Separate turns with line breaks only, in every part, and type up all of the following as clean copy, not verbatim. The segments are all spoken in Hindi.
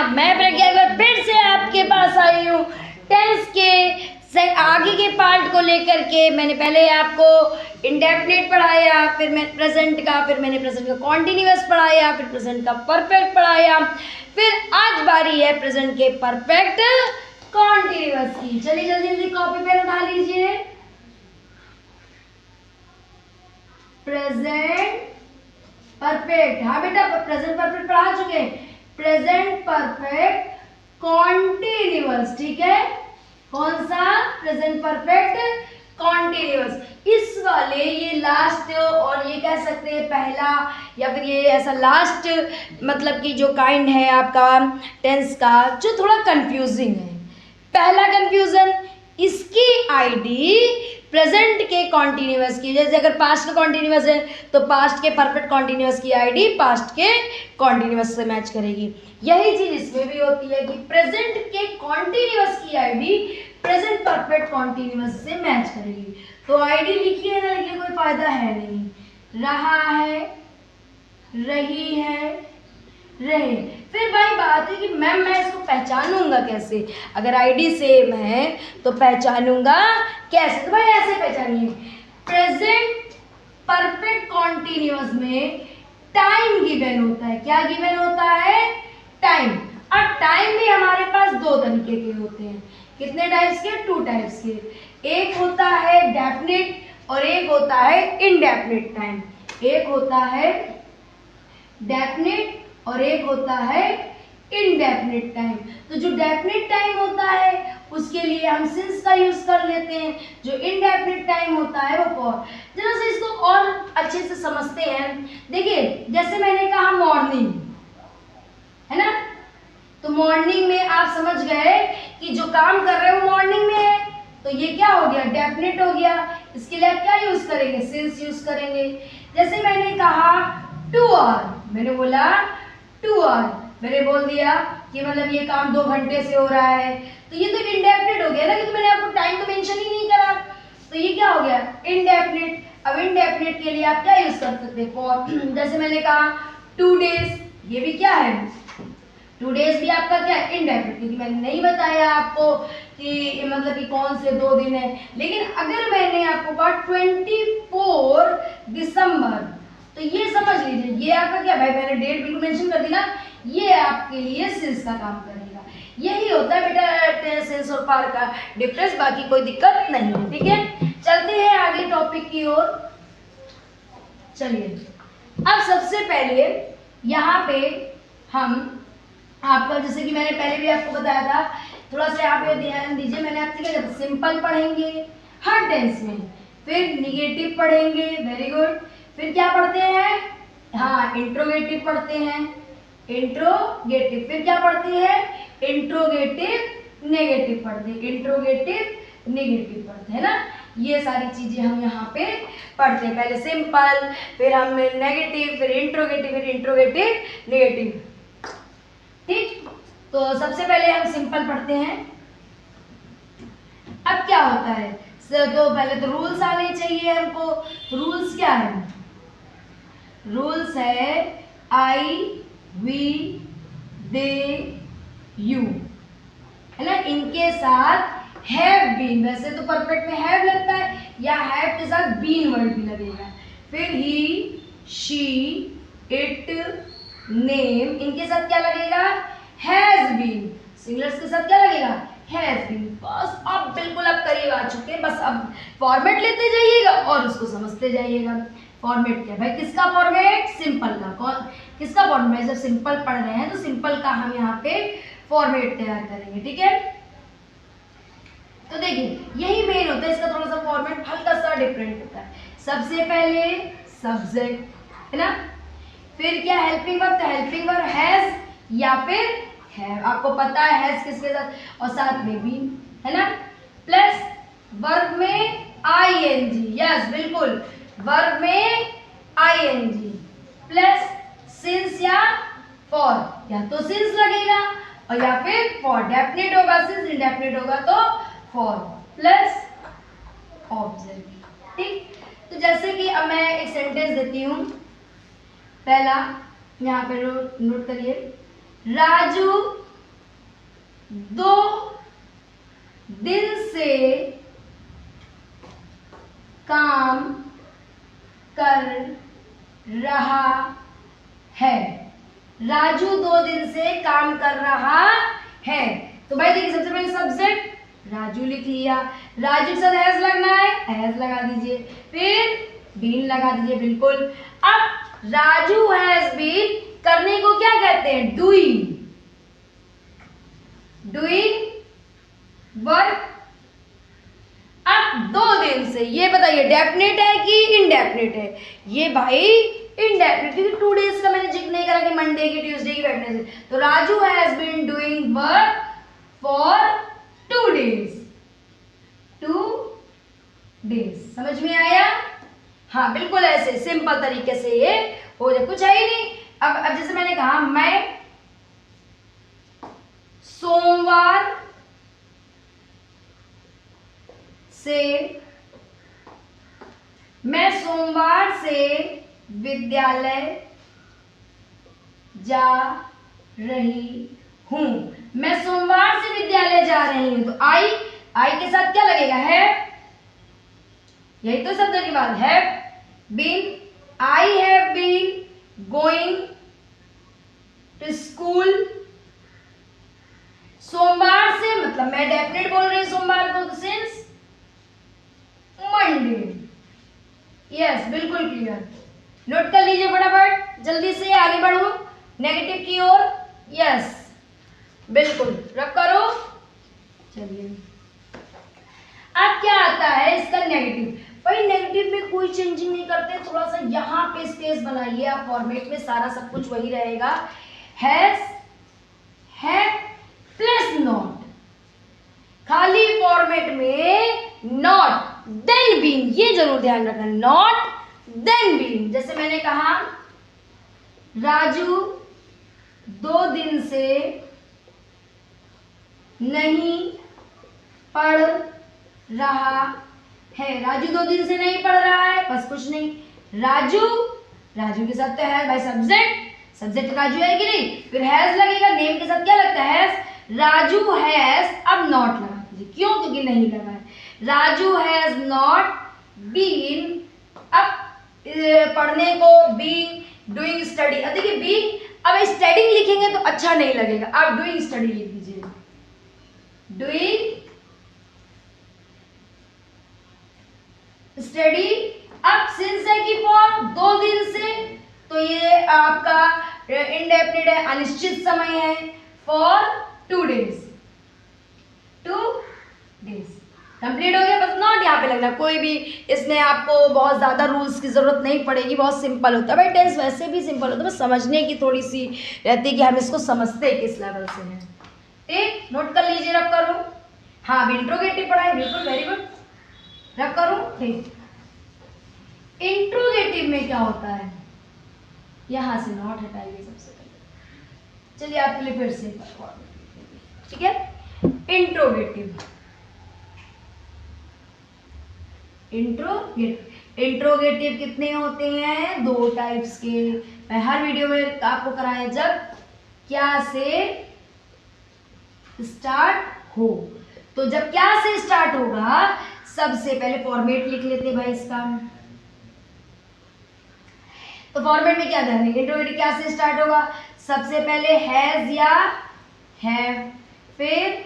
आदाब, मैं प्रज्ञा एक बार फिर से आपके पास आई हूँ टेंस के आगे के पार्ट को लेकर के। मैंने पहले आपको इंडेफिनिट पढ़ाया, फिर मैं प्रेजेंट का, फिर मैंने प्रेजेंट का कॉन्टिन्यूअस पढ़ाया, फिर प्रेजेंट का परफेक्ट पढ़ाया, फिर आज बारी है प्रेजेंट के परफेक्ट कॉन्टिन्यूअस की। चलिए जल्दी जल्दी कॉपी पेन उठा लीजिए। प्रेजेंट परफेक्ट, हाँ बेटा प्रेजेंट परफेक्ट पढ़ा चुके हैं। प्रेजेंट परफेक्ट कॉन्टिन्यूअस, ठीक है। कौन सा? Present perfect continuous. इस वाले ये लास्ट और ये कह सकते हैं पहला, या फिर ये ऐसा लास्ट मतलब कि जो काइंड है आपका टेंस का जो थोड़ा कंफ्यूजिंग है। पहला कंफ्यूजन, इसकी आईडी प्रेजेंट के कॉन्टिन्यूअस की, जैसे अगर पास्ट का कॉन्टिन्यूअस है तो पास्ट के परफेक्ट कॉन्टिन्यूअस की आईडी पास्ट के कॉन्टिन्यूअस से मैच करेगी। यही चीज इसमें भी होती है कि प्रेजेंट के कॉन्टिन्यूअस की आईडी प्रेजेंट परफेक्ट कॉन्टिन्यूअस से मैच करेगी। तो आईडी लिखी है ना, लिखने कोई फायदा है नहीं। रहा है, रही है, रहे। फिर भाई बात है कि मैम मैं इसको पहचानूंगा कैसे? अगर आईडी सेम है तो पहचानूंगा कैसे? तो भाई ऐसे पहचानिए, प्रेजेंट परफेक्ट कॉन्टिन्यूअस में टाइम गिवन होता है। क्या गिवन होता है? टाइम। अब टाइम भी हमारे पास दो तरीके के होते हैं। कितने टाइप्स के? 2 टाइप्स के। एक होता है डेफिनिट और एक होता है इनडेफिनिट टाइम। एक होता है डेफिनिट और एक होता है इनडेफिनिट टाइम। तो जो डेफिनिट टाइम होता है उसके लिए हम सिंस का यूज कर लेते हैं, जो इनडेफिनिट टाइम होता है वो फॉर। जरा से इसको और अच्छे से समझते हैं। देखिए जैसे मैंने कहा मॉर्निंग, है ना, तो मॉर्निंग में आप समझ गए कि जो काम कर रहे हैं वो मॉर्निंग में है, तो ये क्या हो गया? डेफिनिट हो गया। इसके लिए आप क्या यूज करेंगे? सिंस यूज करेंगे। जैसे मैंने कहा टू आवर, मैंने बोला टू आवर, मैंने बोल दिया कि मतलब ये काम 2 घंटे से हो रहा है, तो ये तो इनडेफिनिट हो गया ना, क्योंकि मैंने आपको टाइम तो मेंशन ही नहीं करा, तो ये क्या हो गया? इनडेफिनिट। अब इनडेफिनिट के लिए आप क्या यूज कर सकते हैं? फॉर। जैसे मैंने कहा 2 डेज, ये भी क्या है? 2 डेज भी आपका क्या है? इनडेफिनिट, क्योंकि मैंने नहीं बताया आपको कि मतलब कि कौन से 2 दिन है। लेकिन अगर मैंने आपको कहा 24 दिसंबर, तो ये समझ लीजिए ये आपका क्या भाई, मैंने डेट बिल्कुल मेंशन कर दी ना, ये आपके लिए सिंस का काम करेगा। यही होता है बेटा सिंस और फॉर का डिफरेंस, बाकी कोई दिक्कत नहीं है, ठीक है। चलते हैं आगे टॉपिक की ओर। चलिए अब सबसे पहले यहाँ पे हम आपका, जैसे कि मैंने पहले भी आपको बताया था, थोड़ा सा यहाँ पे ध्यान दीजिए। मैंने आपसे क्या कहा? सिंपल पढ़ेंगे हर टेंस में, फिर निगेटिव पढ़ेंगे, वेरी गुड, फिर क्या पढ़ते हैं? हाँ इंट्रोगेटिव पढ़ते हैं, इंट्रोगेटिव, फिर क्या पढ़ते हैं? इंट्रोगेटिव नेगेटिव पढ़ते हैं, इंट्रोगेटिव नेगेटिव पढ़ते हैं ना। ये सारी चीजें हम यहाँ पे पढ़ते हैं। पहले सिंपल, फिर हम नेगेटिव, फिर इंट्रोगेटिव नेगेटिव, ठीक। तो सबसे पहले हम सिंपल पढ़ते हैं। अब क्या होता है? तो पहले तो रूल्स आने चाहिए हमको। रूल्स क्या है? रूल्स है आई, वी, दे, यू, है ना। इनके साथ हैव बीन, वैसे तो परफेक्ट में हैव लगता है, या हैव के साथ बीन वर्ड भी लगेगा। फिर ही, शी, इट, नेम, इनके साथ क्या लगेगा? Has been. सिंगलर्स के साथ क्या लगेगा? Has been. बस अब बिल्कुल आप करीब आ चुके हैं, बस अब फॉर्मेट लेते जाइएगा और उसको समझते जाइएगा। फॉर्मेट क्या भाई? किसका फॉर्मेट? सिंपल का। कौन किसका फॉर्मेट? जब सिंपल पढ़ रहे हैं तो सिंपल का हम यहाँ पे फॉर्मेट तैयार करेंगे, ठीक है। तो देखिए यही मेन होता है, इसका थोड़ा सा फॉर्मेट हल्का सा डिफरेंट होता है। सबसे पहले सब्जेक्ट, है ना, फिर क्या? हेल्पिंग वर्ब, तो हेल्पिंग वर्ब हैज या फिर हैव, आपको पता है हैज किसके साथ, और साथ में भी, है ना, प्लस वर्ब में आईएनजी, यस बिल्कुल, वर्ब में आईएनजी, प्लस सिंस या फॉर, या तो सिंस लगेगा और या फिर फॉर। डेफिनेट होगा सिंस, इनडेफिनेट होगा तो फॉर, प्लस ऑब्जेक्ट, ठीक। तो जैसे कि अब मैं एक सेंटेंस देती हूँ। पहला यहाँ पे नोट करिए, राजू 2 दिन से काम कर रहा है। राजू 2 दिन से काम कर रहा है। तो भाई देखिए सबसे पहले सब्जेक्ट राजू लिख लिया, राजू के साथ हैज लगना है, हैज लगा दीजिए, फिर बीन लगा दीजिए, बिल्कुल। अब राजू हैज बीन करने को क्या कहते हैं? Doing, doing work. अब 2 दिन से ये बताइए डेफिनेट है कि इनडेफिनेट है? ये भाई इनडेफिनेट, क्योंकि 2 डेज का मैंने जिक्र नहीं करा कि मंडे की, ट्यूसडे की, वेडनेसडे। तो Raju has been doing work for 2 days, 2 days. समझ में आया? हाँ बिल्कुल ऐसे सिंपल तरीके से ये हो जाए, कुछ है ही नहीं। अब जैसे मैंने कहा मैं सोमवार से विद्यालय जा रही हूं। मैं सोमवार से विद्यालय जा रही हूं, तो आई के साथ क्या लगेगा? है, यही तो शब्द की बात है। Been, I have been going to school. सोमवार से मतलब मैं डेफिनेट बोल रही हूं सोमवार को, तो सिंस मंडे। यस बिल्कुल क्लियर, नोट कर लीजिए फटाफट, जल्दी से आगे बढ़ो नेगेटिव की ओर। यस बिल्कुल रख करो। चलिए अब क्या आता है इसका नेगेटिव। भाई नेगेटिव में कोई चेंजिंग नहीं करते, थोड़ा सा यहाँ पे स्पेस बनाइए आप, फॉर्मेट में सारा सब कुछ वही रहेगा। हैज, है प्लस नॉट, खाली फॉर्मेट में नॉट देन बीन, ये जरूर ध्यान रखना, नॉट देन बीन। जैसे मैंने कहा राजू 2 दिन से नहीं पढ़ रहा है। राजू 2 दिन से नहीं पढ़ रहा है, बस कुछ नहीं। राजू के साथ तो है भाई सब्जेक्ट राजू है कि नहीं, फिर हैज लगेगा, नेम के साथ क्या लगता है? हैज। राजू हैज, अब नॉट लगा दीजिए, क्यों? क्योंकि नहीं लगा है। राजू हैज नॉट बीन, अब पढ़ने को बीइंग, डूइंग स्टडी। अब देखिए बीइंग, अब स्टडिंग लिखेंगे तो अच्छा नहीं लगेगा, अब डूइंग स्टडी लिख दीजिए, डूइंग स्टडी। अब सिंस है कि फॉर 2 दिन से, तो ये आपका इनडेफिनिट है, अनिश्चित समय है। फॉर 2 डेज, 2 डेज कंप्लीट हो गया। बस नॉट यहाँ पे लगना, कोई भी इसमें आपको बहुत ज़्यादा रूल्स की ज़रूरत नहीं पड़ेगी, बहुत सिंपल होता है भाई। टेंस वैसे भी सिंपल होता है, बस समझने की थोड़ी सी रहती है कि हम इसको समझते किस लेवल से हैं। ठीक, नोट कर लीजिए, रख करो। हाँ अभी इंट्रोगेटिव पढ़ा है, बिल्कुल वेरी गुड, रख करो। ठीक, इंट्रोगेटिव में क्या होता है? यहां से नॉट हटाइए सबसे पहले। चलिए आपके लिए फिर से ठीक है। इंट्रोगेटिव, इंट्रोगेटिव कितने होते हैं? 2 टाइप्स के। मैं हर वीडियो में आपको कराया, जब क्या से स्टार्ट हो, तो जब क्या से स्टार्ट होगा सबसे पहले फॉर्मेट लिख लेते हैं भाई इसका। तो फॉर्मेट में क्या ध्यान देंगे? इंट्रोगेटिव क्या से स्टार्ट होगा? सबसे पहले हैज या हैव, फिर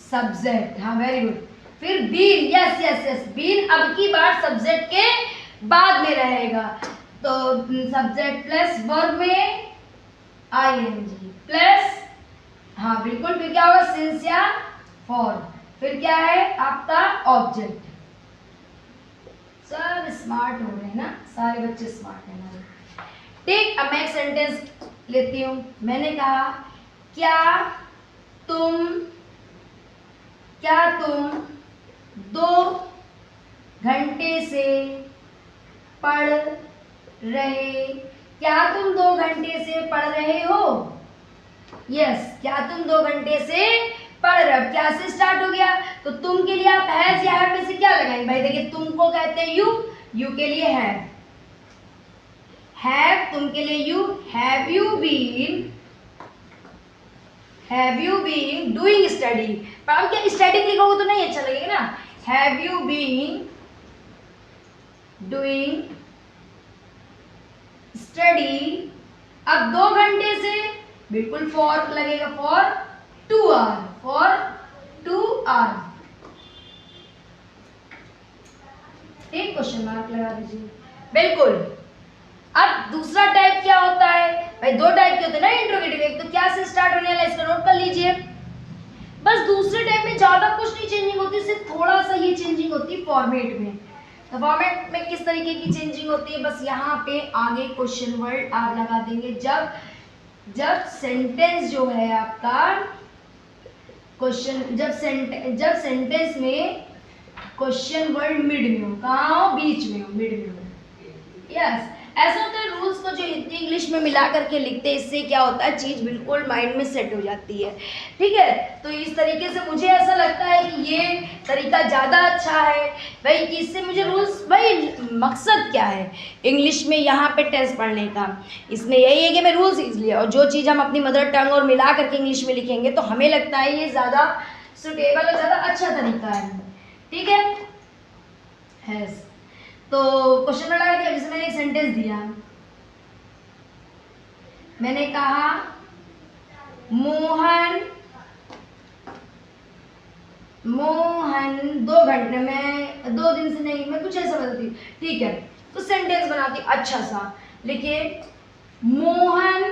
सब्जेक्ट, हाँ वेरी गुड, फिर been, yes yes yes been अब की बार सब्जेक्ट के बाद में रहेगा, तो सब्जेक्ट प्लस वर्ब में आईएनजी प्लस, हाँ बिल्कुल, फिर क्या होगा? सिंस या फॉर, फिर क्या है आपका? ऑब्जेक्ट। सब स्मार्ट हो रहे हैं ना, सारे बच्चे स्मार्ट हैं ना। ठीक, अब मैं एक सेंटेंस लेती हूं। मैंने कहा क्या तुम 2 घंटे से पढ़ रहे, क्या तुम 2 घंटे से पढ़ रहे हो? यस, क्या तुम 2 घंटे से पढ़ रहे हो? क्या से स्टार्ट हो गया, तो तुम के लिए आप हैज या हैव में से क्या लगाएंगे भाई? देखिए तुमको कहते हैं यू के लिए हैव, तुम के लिए you, have you been have you been doing study, पर अब क्या स्टडी लिखोगे तो नहीं अच्छा लगेगा ना। Have you been doing study, अब 2 घंटे से बिल्कुल फॉर लगेगा, फॉर 2 आवर, फॉर 2 आवर। एक क्वेश्चन मार्क लगा दीजिए, बिल्कुल। अब दूसरा टाइप क्या होता है भाई, 2 टाइप के होते हैं ना इंट्रोगेटिव, एक तो क्या से स्टार्ट होने वाला है, इसका नोट कर लीजिए। बस दूसरे टाइप में ज्यादा कुछ नहीं चेंजिंग होती, सिर्फ थोड़ा सा ये चेंजिंग होती है फॉर्मेट में। तो फॉर्मेट में किस तरीके की चेंजिंग होती है, बस यहाँ पे आगे क्वेश्चन वर्ड आप लगा देंगे जब सेंटेंस जो है आपका क्वेश्चन, जब सेंटेंस में क्वेश्चन वर्ड मिड में हो, कहाँ हो, बीच में हो, मिड में हो। यस, ऐसा होता है रूल्स को जो हिंदी इंग्लिश में मिला करके लिखते हैं, इससे क्या होता है चीज़ बिल्कुल माइंड में सेट हो जाती है। ठीक है, तो इस तरीके से मुझे ऐसा लगता है कि ये तरीका ज़्यादा अच्छा है भाई, कि इससे मुझे रूल्स, भाई मकसद क्या है इंग्लिश में यहाँ पे टेस्ट पढ़ने का, इसमें यही है कि मैं रूल्स इसलिए, और जो चीज़ हम अपनी मदर टंग और मिला करके इंग्लिश में लिखेंगे तो हमें लगता है ये ज़्यादा सुटेबल और ज़्यादा अच्छा तरीका है। ठीक है, यस। तो क्वेश्चन लगा दिया, जैसे मैंने एक सेंटेंस दिया, मैंने कहा मोहन 2 घंटे में, 2 दिन से नहीं, मैं कुछ ऐसा बताती, ठीक है, तो सेंटेंस बनाती अच्छा सा, लिखिए मोहन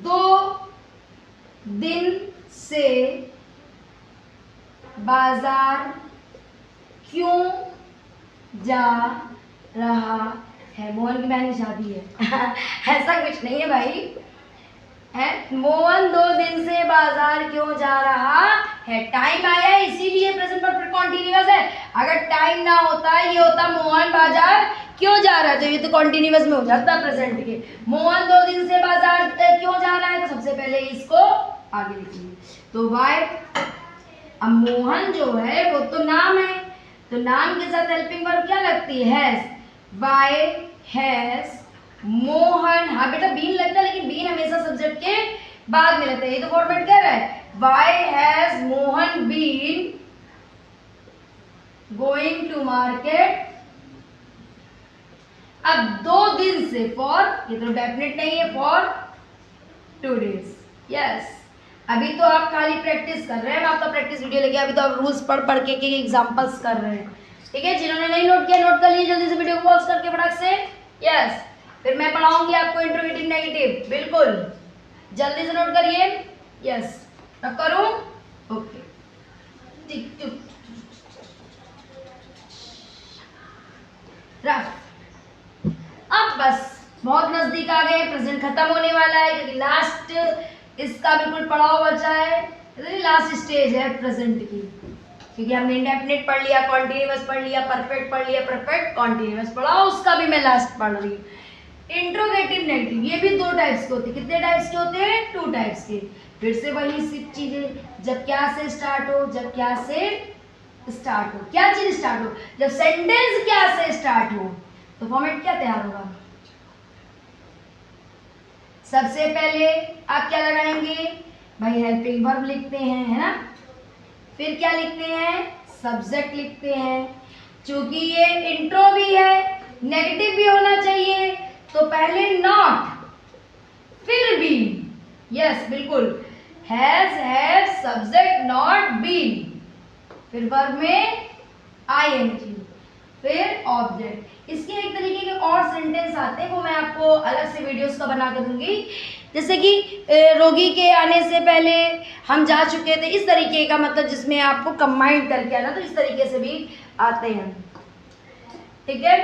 2 दिन से बाजार क्यों जा रहा है। मोहन की बहन की शादी है ऐसा कुछ नहीं है भाई, है मोहन 2 दिन से बाजार क्यों जा रहा है, टाइम आया है इसीलिए प्रेजेंट परफेक्ट कॉन्टिन्यूअस है। अगर टाइम ना होता, ये होता मोहन बाजार क्यों जा रहा है, तो ये तो कॉन्टिन्यूअस में हो जाता प्रेजेंट के। मोहन 2 दिन से बाजार क्यों जा रहा है, तो सबसे पहले इसको आगे लिखिए, तो वाई। अब मोहन जो है वो तो नाम है, तो नाम के साथ हेल्पिंग वर्ब क्या लगती है, हैज। वाई हैज मोहन, हाँ बेटा बीन लगता है, लेकिन बीन हमेशा सब्जेक्ट के बाद में लगता है, ये तो फॉर्मेट कह रहा है। Why has Mohan been going to market, अब 2 दिन से, फॉर, ये तो डेफिनेट नहीं है, फॉर 2 days। यस, अभी तो आप खाली प्रैक्टिस कर रहे हैं, मैं आपका प्रैक्टिस वीडियो लेके, अभी तो आप रूल्स पढ़ पढ़ के एग्जांपल्स कर रहे हैं। ठीक है, जिन्होंने नहीं नोट किया नोट कर लीजिए जल्दी से, वीडियो को पॉज करके फटाक से। यस, फिर मैं पढ़ाऊंगी आपको इंट्रोगेटिव नेगेटिव, बिल्कुल जल्दी से नोट करिए। यस, मैं करूं, ओके, टिक टिक रफ। अब बस बहुत नजदीक आ गए, प्रेजेंट खत्म होने वाला है, क्योंकि लास्ट इसका बिल्कुल पड़ाव बचा है, लास्ट स्टेज है प्रेजेंट की, क्योंकि हमने इंडेफिनिट पढ़ लिया, कॉन्टिन्यूअस पढ़ लिया, परफेक्ट पढ़ लिया, परफेक्ट कॉन्टिन्यूअस पढ़ा, उसका भी मैं लास्ट पढ़ रही हूँ। इंट्रोगेटिव नेगेटिव, ये भी 2 टाइप्स के होते हैं, कितने टाइप्स के होते हैं, 2 टाइप्स के। फिर से वही सिर्फ चीजें, जब क्या से स्टार्ट हो, जब क्या से स्टार्ट हो, क्या चीज स्टार्ट हो, जब सेंटेंस क्या से स्टार्ट हो, तो फॉर्मेट क्या तैयार होगा, सबसे पहले आप क्या लगाएंगे भाई, हेल्पिंग वर्ब लिखते हैं, है ना, फिर क्या लिखते हैं, सब्जेक्ट लिखते हैं। चूंकि ये इंट्रो भी है, नेगेटिव भी होना चाहिए, तो पहले नॉट, फिर बी। यस बिल्कुल, has, have, subject, not, been, फिर वर्ब में आईएनजी, फिर ऑब्जेक्ट। इसके एक तरीके के और सेंटेंस आते हैं, वो मैं आपको अलग से वीडियोस का बना कर दूंगी, जैसे कि रोगी के आने से पहले हम जा चुके थे, इस तरीके का, मतलब जिसमें आपको कंबाइंड करके आना, तो इस तरीके से भी आते हैं। ठीक है,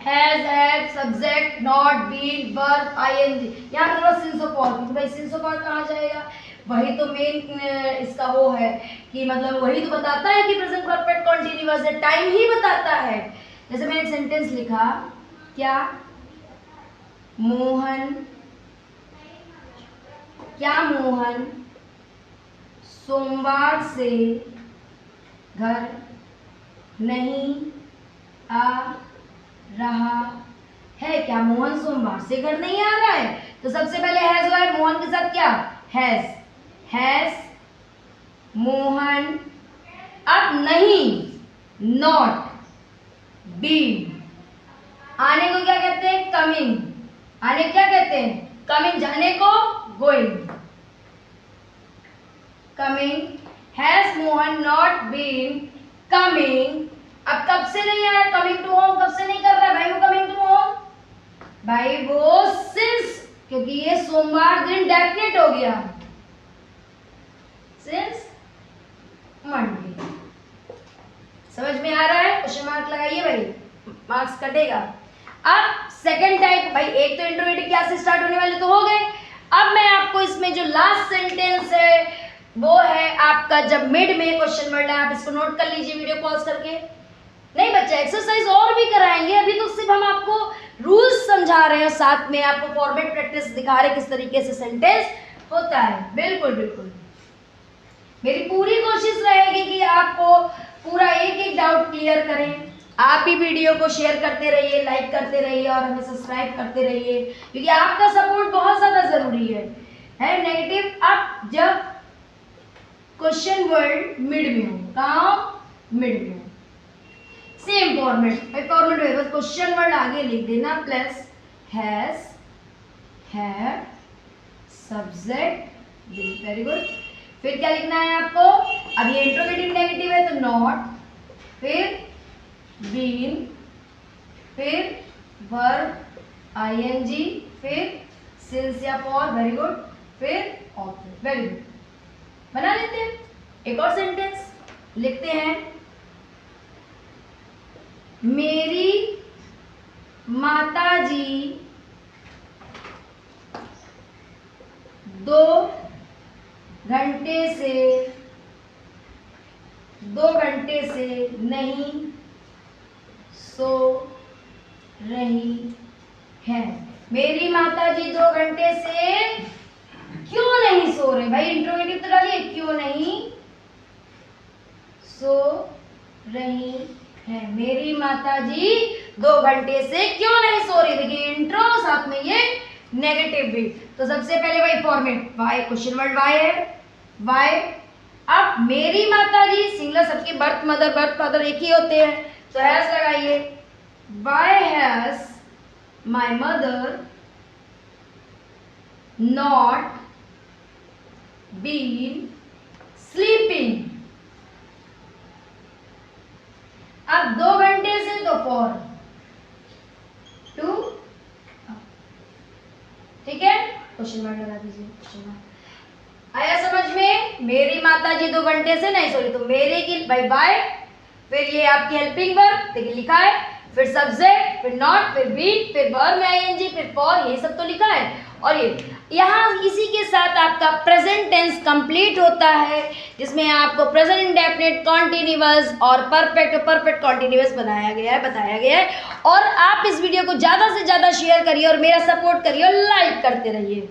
has, have, subject, not, been, verb, ING. यहाँ थोड़ा सिंस ऑफ ऑल, क्योंकि भाई सिंस ऑफ ऑल कहाँ जाएगा, वही तो मेन इसका वो है कि मतलब वही तो बताता है कि प्रेजेंट परफेक्ट कॉन्टिन्यूअस है, टाइम ही बताता है। जैसे मैंने एक सेंटेंस लिखा, क्या मोहन सोमवार से घर नहीं आ रहा है क्या मोहन सोमवार से घर नहीं आ रहा है? तो सबसे पहले हैज हुआ है, मोहन के साथ क्या हैज मोहन। अब नहीं, नॉट बीन। आने को क्या कहते हैं? कमिंग। आने क्या कहते हैं? कमिंग। जाने को going. Coming. Has Mohan not been coming. अब कब से नहीं आया? कमिंग टू होम कब से नहीं कर रहा है भाई वो कमिंग टू होम? भाई वो सिंस, क्योंकि ये सोमवार दिन डेफिनेट हो गया, सिंस मंडे। समझ में आ रहा है? क्वेश्चन मार्क लगाइए भाई, मार्क्स कटेगा। अब सेकंड टाइप, भाई एक तो इंट्रोगेटिव क्लासेस स्टार्ट होने वाले तो हो गए। अब मैं आपको इसमें जो लास्ट सेंटेंस है वो है आपका, जब मिड में क्वेश्चन वर्ड है, आप इसको नोट कर लीजिए वीडियो पॉज करके। नहीं बच्चा, एक्सरसाइज और भी कराएंगे, अभी तो सिर्फ हम आपको रूल्स समझा रहे हैं, साथ में आपको फॉर्मेट प्रैक्टिस दिखा रहे किस तरीके से सेंटेंस होता है। बिल्कुल बिल्कुल, मेरी पूरी कोशिश रहेगी कि आपको पूरा एक एक डाउट क्लियर करें। आप भी वीडियो को शेयर करते रहिए, लाइक करते रहिए और हमें सब्सक्राइब करते रहिए, क्योंकि आपका सपोर्ट बहुत ज्यादा जरूरी है। नेगेटिव अब जब क्वेश्चन वर्ड मिड में हो, कहाँ मिड में हो, सेम फॉर्मेट में बस क्वेश्चन वर्ड आगे लिख देना plus has, had, subject, very good. फिर क्या लिखना है आपको? अब ये इंट्रोगेटिव नेगेटिव है तो नॉट, फिर बीन, फिर वर्ब आईएनजी, फिर सिंस या फॉर, वेरी गुड, फिर ऑब्जेक्ट, वेरी गुड। बना लेते हैं एक और सेंटेंस, लिखते हैं मेरी माताजी 2 घंटे से नहीं सो रही है। मेरी माताजी 2 घंटे से क्यों नहीं सो रहे? भाई इंट्रोगेटिव तो डालिए, क्यों नहीं सो रही है। मेरी माताजी 2 घंटे से क्यों नहीं सो रही? देखिए इंट्रो साथ में ये नेगेटिव भी। तो सबसे पहले वही format, why, question word why है, वाई। अब मेरी माताजी सिंगुलर, सबके बर्थ मदर एक ही होते हैं, तो हैज लगाइए, why has my mother not been sleeping. अब 2 घंटे से तो फॉर 2, ठीक है, क्वेश्चन मार्क लगा दीजिए। क्वेश्चन मार्क आया समझ में? मेरी माताजी 2 घंटे से नहीं सो रही, तो मेरे की बाय, फिर ये आपकी हेल्पिंग वर्ब देखिए लिखा है, फिर सब्जेक्ट, फिर नॉट, फिर बीन, फिर वर्ब में आईएनजी, फिर फॉर, ये सब तो लिखा है। और ये यहाँ इसी के साथ आपका प्रेजेंट टेंस कंप्लीट होता है, जिसमें आपको प्रेजेंट इंडेफिनिट, कॉन्टिन्यूअस और परफेक्ट कॉन्टिन्यूअस बताया गया है। और आप इस वीडियो को ज़्यादा से ज़्यादा शेयर करिए और मेरा सपोर्ट करिए और लाइक करते रहिए।